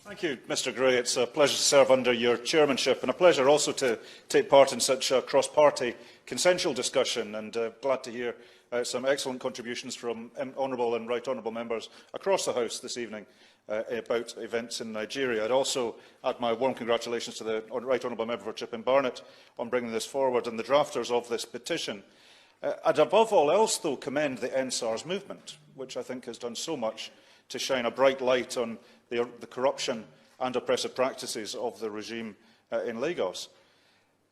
Thank you, Mr Gray. It's a pleasure to serve under your chairmanship and a pleasure also to take part in such a cross-party consensual discussion, and glad to hear some excellent contributions from honourable and right honourable members across the House this evening about events in Nigeria. I'd also add my warm congratulations to the right honourable member for Chipping Barnett on bringing this forward and the drafters of this petition. I'd above all else, though, commend the NSARS movement, which I think has done so much to shine a bright light on the corruption and oppressive practices of the regime in Lagos.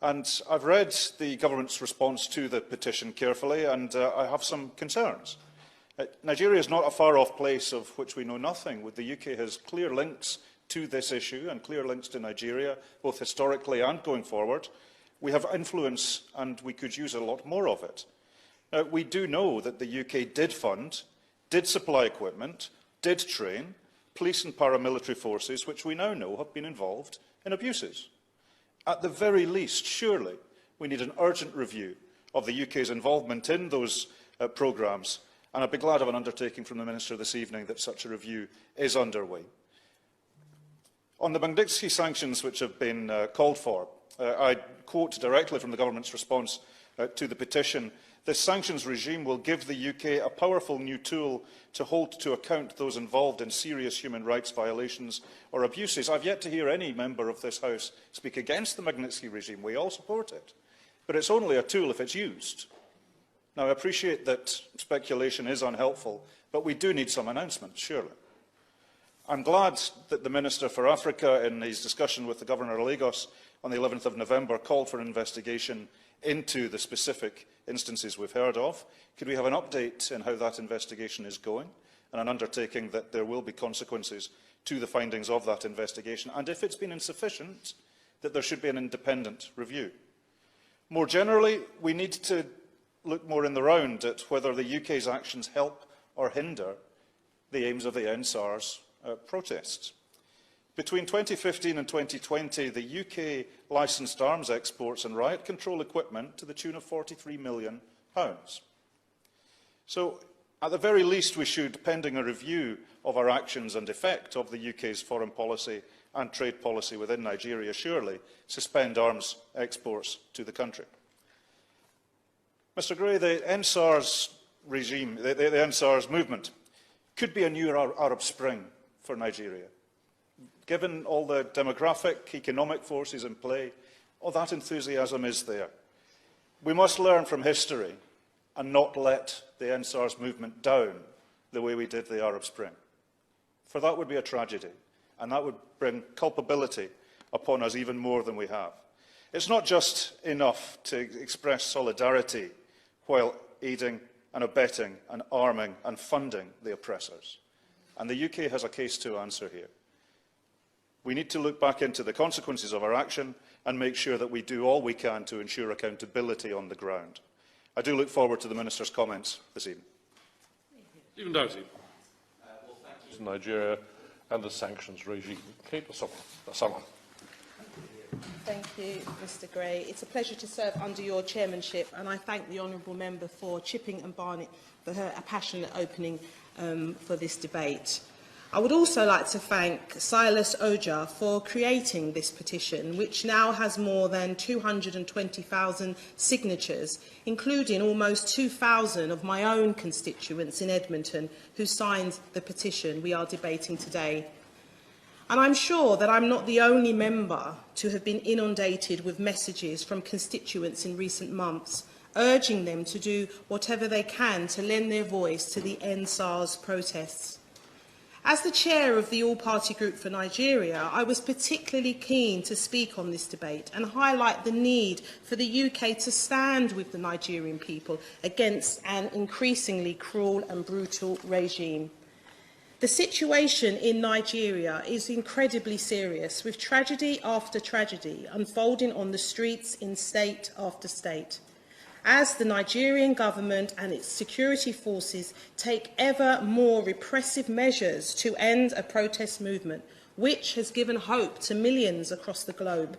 And I've read the government's response to the petition carefully, and I have some concerns. Nigeria is not a far-off place of which we know nothing. The UK has clear links to this issue and clear links to Nigeria, both historically and going forward. We have influence, and we could use a lot more of it. Now, we do know that the UK did fund, did supply equipment, did train police and paramilitary forces, which we now know have been involved in abuses. At the very least, surely, we need an urgent review of the UK's involvement in those programmes, and I'd be glad of an undertaking from the Minister this evening that such a review is underway. On the Magnitsky sanctions which have been called for, I quote directly from the government's response to the petition: "This sanctions regime will give the UK a powerful new tool to hold to account those involved in serious human rights violations or abuses." I've yet to hear any member of this House speak against the Magnitsky regime. We all support it. But it's only a tool if it's used. Now, I appreciate that speculation is unhelpful, but we do need some announcements, surely. I'm glad that the Minister for Africa, in his discussion with the Governor of Lagos on the 11th of November, called for an investigation into the specific instances we've heard of. Could we have an update on how that investigation is going, and an undertaking that there will be consequences to the findings of that investigation, and if it's been insufficient, that there should be an independent review? More generally, we need to look more in the round at whether the UK's actions help or hinder the aims of the NSARS protests. Between 2015 and 2020, the UK licensed arms exports and riot control equipment to the tune of £43 million. So, at the very least, we should, pending a review of our actions and effect of the UK's foreign policy and trade policy within Nigeria, surely suspend arms exports to the country. Mr Gray, the NSARS regime, the NSARS movement, could be a new Arab Spring for Nigeria. Given all the demographic, economic forces in play, all that enthusiasm is there. We must learn from history and not let the NSARS movement down the way we did the Arab Spring. For that would be a tragedy, and that would bring culpability upon us even more than we have. It's not just enough to express solidarity while aiding and abetting and arming and funding the oppressors. And the UK has a case to answer here. We need to look back into the consequences of our action and make sure that we do all we can to ensure accountability on the ground. I do look forward to the Minister's comments this evening. Stephen Doughty. Well, thank you to Nigeria and the sanctions regime. Kate Osama. Thank you, Mr Gray. It's a pleasure to serve under your chairmanship, and I thank the honourable member for Chipping and Barnett for her passionate opening for this debate. I would also like to thank Silas Oja for creating this petition, which now has more than 220,000 signatures, including almost 2,000 of my own constituents in Edmonton who signed the petition we are debating today. And I'm sure that I'm not the only member to have been inundated with messages from constituents in recent months, urging them to do whatever they can to lend their voice to the NSARS protests. As the chair of the All-Party Group for Nigeria, I was particularly keen to speak on this debate and highlight the need for the UK to stand with the Nigerian people against an increasingly cruel and brutal regime. The situation in Nigeria is incredibly serious, with tragedy after tragedy unfolding on the streets in state after state, as the Nigerian government and its security forces take ever more repressive measures to end a protest movement, which has given hope to millions across the globe.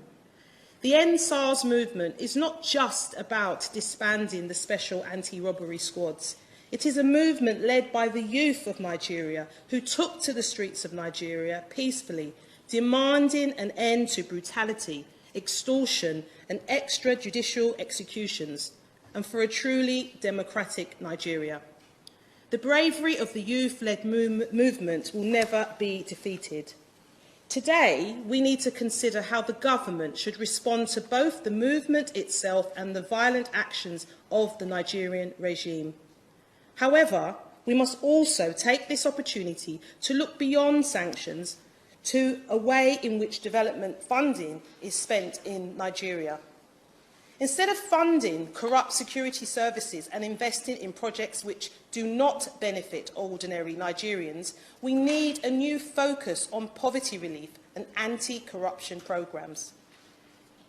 The NSARS movement is not just about disbanding the special anti-robbery squads. It is a movement led by the youth of Nigeria, who took to the streets of Nigeria peacefully demanding an end to brutality, extortion and extrajudicial executions, and for a truly democratic Nigeria. The bravery of the youth-led movement will never be defeated. Today, we need to consider how the government should respond to both the movement itself and the violent actions of the Nigerian regime. However, we must also take this opportunity to look beyond sanctions to a way in which development funding is spent in Nigeria. Instead of funding corrupt security services and investing in projects which do not benefit ordinary Nigerians, we need a new focus on poverty relief and anti-corruption programmes.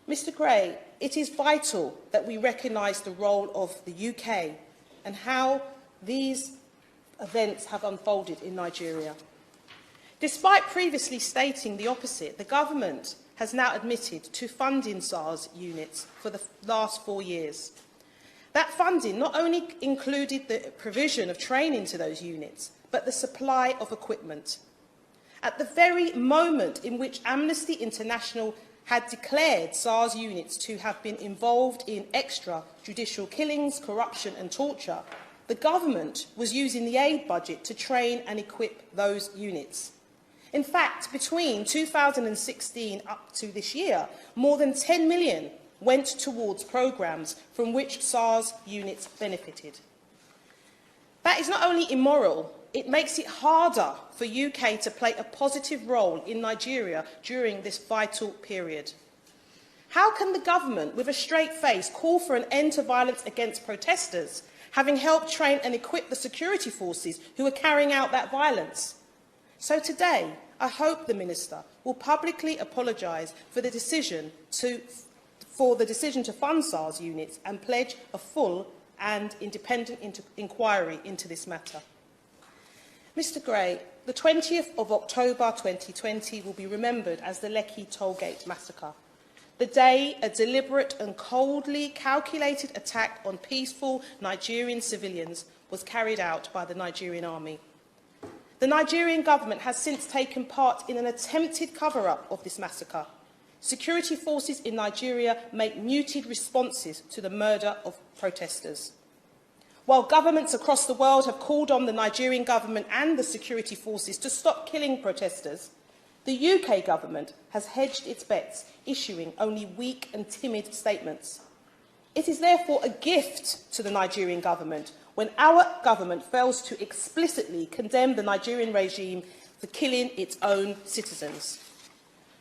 Mr Gray, it is vital that we recognise the role of the UK and how these events have unfolded in Nigeria. Despite previously stating the opposite, the government has now admitted to funding SARS units for the last 4 years. That funding not only included the provision of training to those units, but the supply of equipment. At the very moment in which Amnesty International had declared SARS units to have been involved in extrajudicial killings, corruption and torture, the government was using the aid budget to train and equip those units. In fact, between 2016 up to this year, more than 10 million went towards programmes from which SARS units benefited. That is not only immoral, it makes it harder for UK to play a positive role in Nigeria during this vital period. How can the government, with a straight face, call for an end to violence against protesters, having helped train and equip the security forces who are carrying out that violence? So today, I hope the Minister will publicly apologise for the decision to fund SARS units and pledge a full and independent inquiry into this matter. Mr Gray, the 20th of October 2020 will be remembered as the Lekki Tollgate massacre, the day a deliberate and coldly calculated attack on peaceful Nigerian civilians was carried out by the Nigerian army. The Nigerian government has since taken part in an attempted cover-up of this massacre. Security forces in Nigeria make muted responses to the murder of protesters. While governments across the world have called on the Nigerian government and the security forces to stop killing protesters, the UK government has hedged its bets, issuing only weak and timid statements. It is therefore a gift to the Nigerian government when our government fails to explicitly condemn the Nigerian regime for killing its own citizens.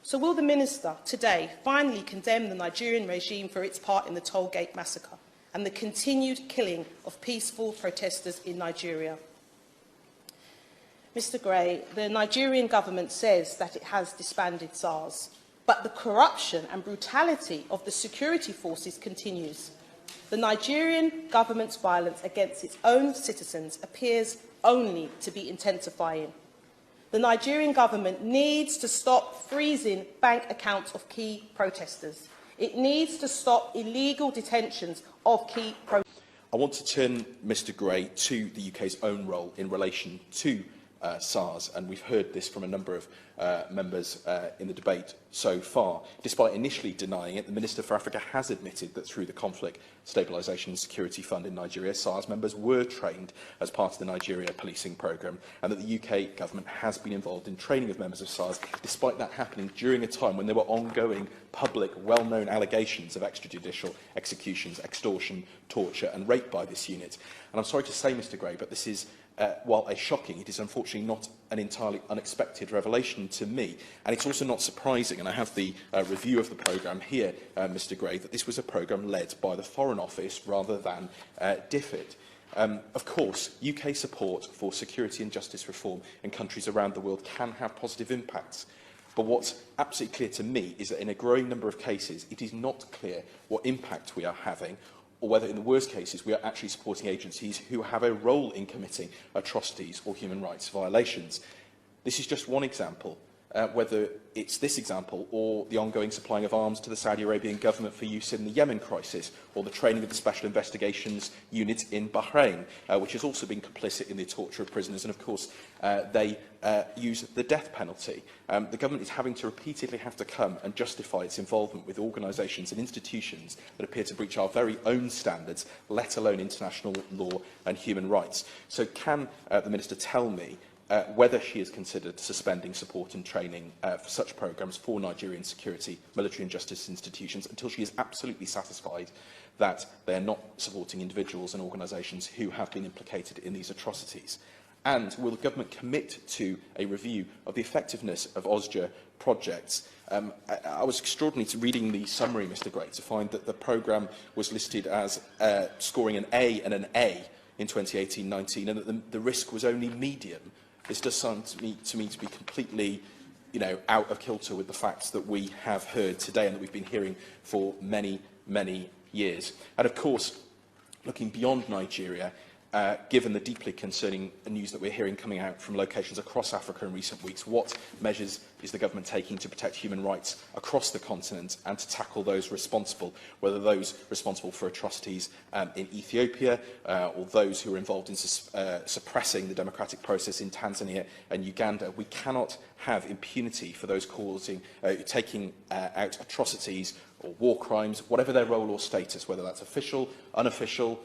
So will the Minister today finally condemn the Nigerian regime for its part in the Tollgate massacre and the continued killing of peaceful protesters in Nigeria? Mr Gray, the Nigerian government says that it has disbanded SARS, but the corruption and brutality of the security forces continues. The Nigerian government's violence against its own citizens appears only to be intensifying. The Nigerian government needs to stop freezing bank accounts of key protesters. It needs to stop illegal detentions of key protesters. I want to turn, Mr Gray, to the UK's own role in relation to SARS, and we've heard this from a number of members in the debate so far. Despite initially denying it, the Minister for Africa has admitted that through the Conflict Stabilisation and Security Fund in Nigeria, SARS members were trained as part of the Nigeria policing programme, and that the UK government has been involved in training of members of SARS, despite that happening during a time when there were ongoing public, well-known allegations of extrajudicial executions, extortion, torture and rape by this unit. And I'm sorry to say, Mr Gray, but this is while shocking, it is unfortunately not an entirely unexpected revelation to me. And it's also not surprising, and I have the review of the programme here, Mr Gray, that this was a programme led by the Foreign Office rather than DFID. Of course, UK support for security and justice reform in countries around the world can have positive impacts. But what's absolutely clear to me is that in a growing number of cases, it is not clear what impact we are having, or whether in the worst cases we are actually supporting agencies who have a role in committing atrocities or human rights violations. This is just one example whether it's this example or the ongoing supplying of arms to the Saudi Arabian government for use in the Yemen crisis, or the training of the Special Investigations Unit in Bahrain, which has also been complicit in the torture of prisoners, and of course they use the death penalty. The government is having to repeatedly have to come and justify its involvement with organisations and institutions that appear to breach our very own standards, let alone international law and human rights. So can the Minister tell me whether she has considered suspending support and training for such programmes for Nigerian security, military and justice institutions until she is absolutely satisfied that they are not supporting individuals and organisations who have been implicated in these atrocities? And will the government commit to a review of the effectiveness of OSJA projects? I was extraordinary to reading the summary, Mr Gray, to find that the programme was listed as scoring an A and an A in 2018-19, and that the risk was only medium. This does sound to me to be completely, out of kilter with the facts that we have heard today and that we've been hearing for many, many years. And of course, looking beyond Nigeria, given the deeply concerning news that we're hearing coming out from locations across Africa in recent weeks, what measures is the government taking to protect human rights across the continent and to tackle those responsible, whether those responsible for atrocities in Ethiopia or those who are involved in suppressing the democratic process in Tanzania and Uganda? We cannot have impunity for those taking out atrocities or war crimes, whatever their role or status, whether that's official, unofficial,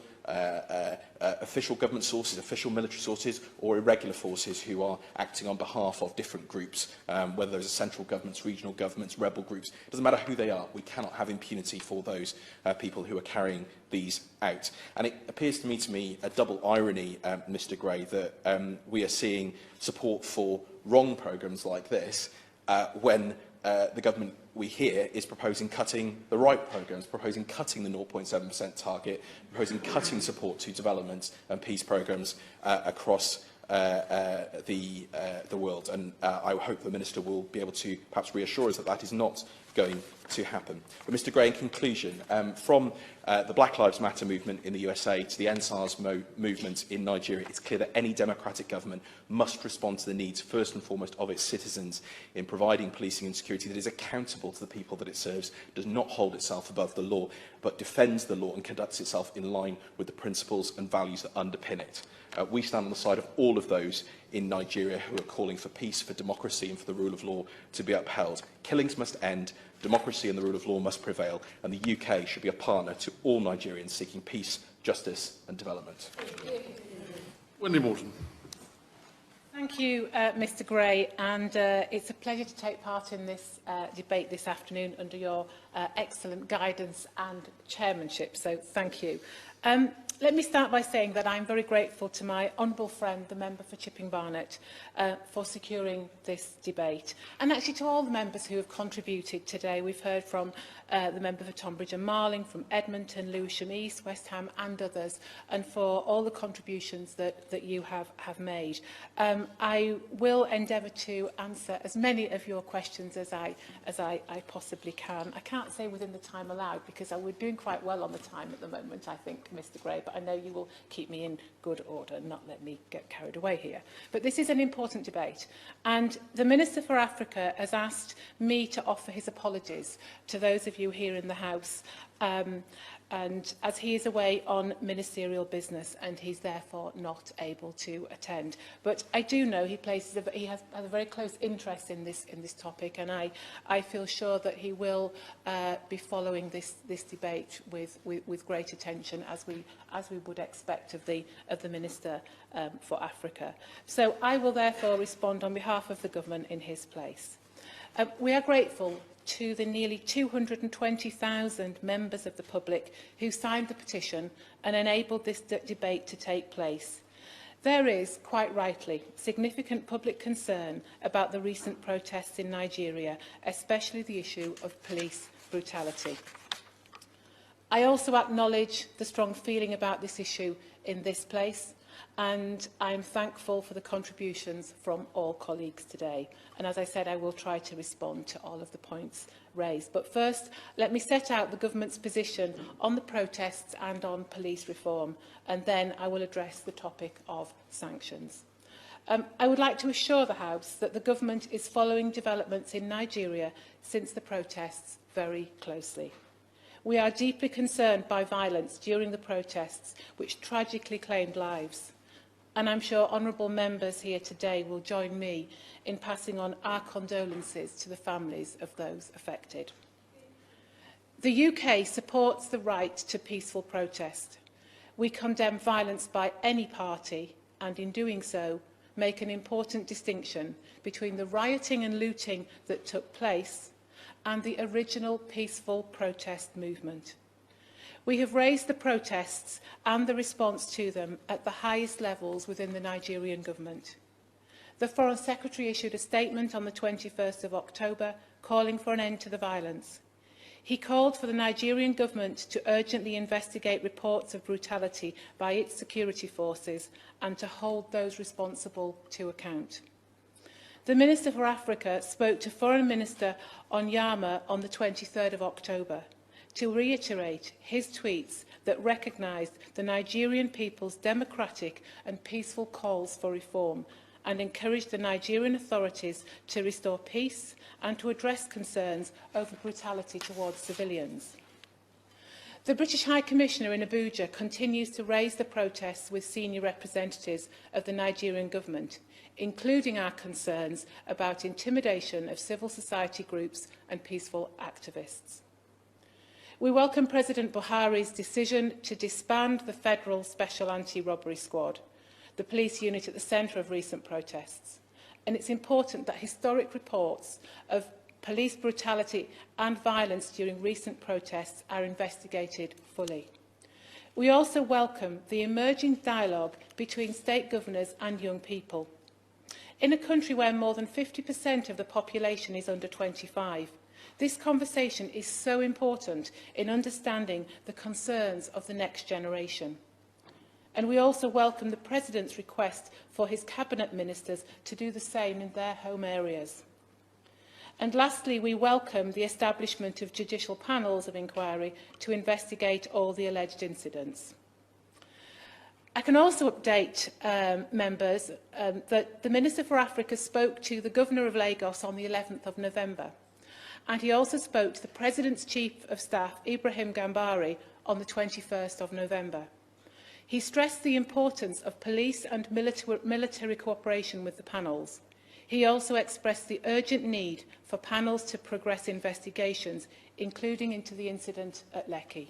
official government sources, official military sources, or irregular forces who are acting on behalf of different groups, whether those are central governments, regional governments, rebel groups. It doesn't matter who they are. We cannot have impunity for those people who are carrying these out. And it appears to me a double irony, Mr Gray, that we are seeing support for wrong programmes like this when the government, we hear, is proposing cutting the right programmes, proposing cutting the 0.7% target, proposing cutting support to development and peace programmes across the world. And I hope the Minister will be able to perhaps reassure us that that is not going to happen. But Mr Gray, in conclusion, from the Black Lives Matter movement in the USA to the NSARS movement in Nigeria, it's clear that any democratic government must respond to the needs, first and foremost, of its citizens in providing policing and security that is accountable to the people that it serves, does not hold itself above the law, but defends the law and conducts itself in line with the principles and values that underpin it. We stand on the side of all of those in Nigeria who are calling for peace, for democracy and for the rule of law to be upheld. Killings must end, democracy and the rule of law must prevail, and the UK should be a partner to all Nigerians seeking peace, justice and development. Wendy Morton. Thank you, Mr Gray, and it's a pleasure to take part in this debate this afternoon under your excellent guidance and chairmanship, so thank you. Let me start by saying that I'm very grateful to my honourable friend, the member for Chipping Barnet, for securing this debate, and actually to all the members who have contributed today. We've heard from the member for Tonbridge and Marling, from Edmonton, Lewisham East, West Ham and others, and for all the contributions that you have made. I will endeavour to answer as many of your questions as I possibly can. I can't say within the time allowed because we're doing quite well on the time at the moment, I think, Mr Gray, but I know you will keep me in good order and not let me get carried away here. But this is an important debate, and the Minister for Africa has asked me to offer his apologies to those of you here in the House, and as he is away on ministerial business and he's therefore not able to attend. But I do know he has a very close interest in this topic, and I feel sure that he will be following this debate with great attention, as we would expect of the Minister for Africa. So I will therefore respond on behalf of the government in his place. We are grateful to the nearly 220,000 members of the public who signed the petition and enabled this debate to take place. There is, quite rightly, significant public concern about the recent protests in Nigeria, especially the issue of police brutality. I also acknowledge the strong feeling about this issue in this place, and I am thankful for the contributions from all colleagues today. And as I said, I will try to respond to all of the points raised. But first, let me set out the government's position on the protests and on police reform, and then I will address the topic of sanctions. I would like to assure the House that the Government is following developments in Nigeria since the protests very closely. We are deeply concerned by violence during the protests, which tragically claimed lives. And I'm sure honourable members here today will join me in passing on our condolences to the families of those affected. The UK supports the right to peaceful protest. We condemn violence by any party and, in doing so, make an important distinction between the rioting and looting that took place and the original peaceful protest movement. We have raised the protests and the response to them at the highest levels within the Nigerian government. The Foreign Secretary issued a statement on the 21st of October calling for an end to the violence. He called for the Nigerian government to urgently investigate reports of brutality by its security forces and to hold those responsible to account. The Minister for Africa spoke to Foreign Minister Onyema on the 23rd of October to reiterate his tweets that recognised the Nigerian people's democratic and peaceful calls for reform and encouraged the Nigerian authorities to restore peace and to address concerns over brutality towards civilians. The British High Commissioner in Abuja continues to raise the protests with senior representatives of the Nigerian government, including our concerns about intimidation of civil society groups and peaceful activists. We welcome President Buhari's decision to disband the Federal Special Anti-Robbery Squad, the police unit at the centre of recent protests. And it's important that historic reports of police brutality and violence during recent protests are investigated fully. We also welcome the emerging dialogue between state governors and young people. In a country where more than 50% of the population is under 25, this conversation is so important in understanding the concerns of the next generation. And we also welcome the President's request for his Cabinet Ministers to do the same in their home areas. And lastly, we welcome the establishment of judicial panels of inquiry to investigate all the alleged incidents. I can also update members that the Minister for Africa spoke to the Governor of Lagos on the 11th of November, and he also spoke to the President's Chief of Staff, Ibrahim Gambari, on the 21st of November. He stressed the importance of police and military cooperation with the panels. He also expressed the urgent need for panels to progress investigations, including into the incident at Lekki.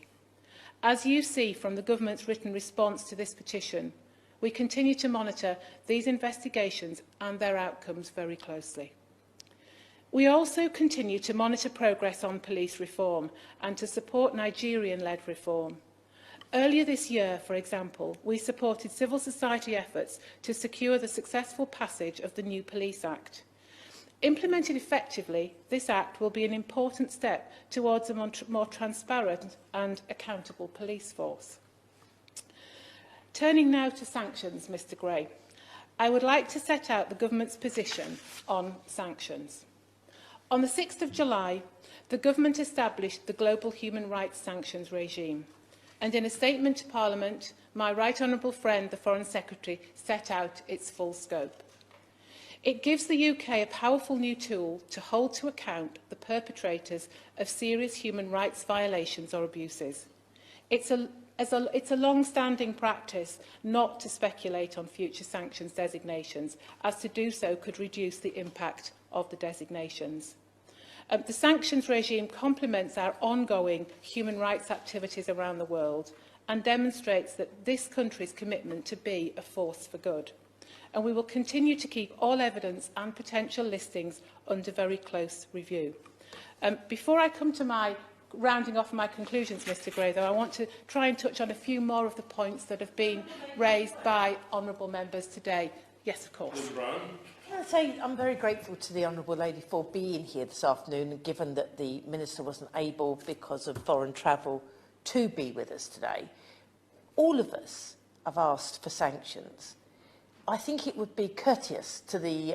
As you see from the Government's written response to this petition, we continue to monitor these investigations and their outcomes very closely. We also continue to monitor progress on police reform and to support Nigerian-led reform. Earlier this year, for example, we supported civil society efforts to secure the successful passage of the new Police Act. Implemented effectively, this Act will be an important step towards a more transparent and accountable police force. Turning now to sanctions, Mr Gray, I would like to set out the Government's position on sanctions. On the 6th of July, the Government established the Global Human Rights Sanctions regime. And in a statement to Parliament, my right honourable friend, the Foreign Secretary, set out its full scope. It gives the UK a powerful new tool to hold to account the perpetrators of serious human rights violations or abuses. It's a long-standing practice not to speculate on future sanctions designations, as to do so could reduce the impact of the designations. The sanctions regime complements our ongoing human rights activities around the world and demonstrates that this country's commitment to be a force for good. And we will continue to keep all evidence and potential listings under very close review. Before I come to my rounding off my conclusions, Mr Gray, though, I want to try and touch on a few more of the points that have been raised by honourable members today. Yes, of course. Can I say I'm very grateful to the Honourable Lady for being here this afternoon, and given that the Minister wasn't able, because of foreign travel, to be with us today. All of us have asked for sanctions. I think it would be courteous to the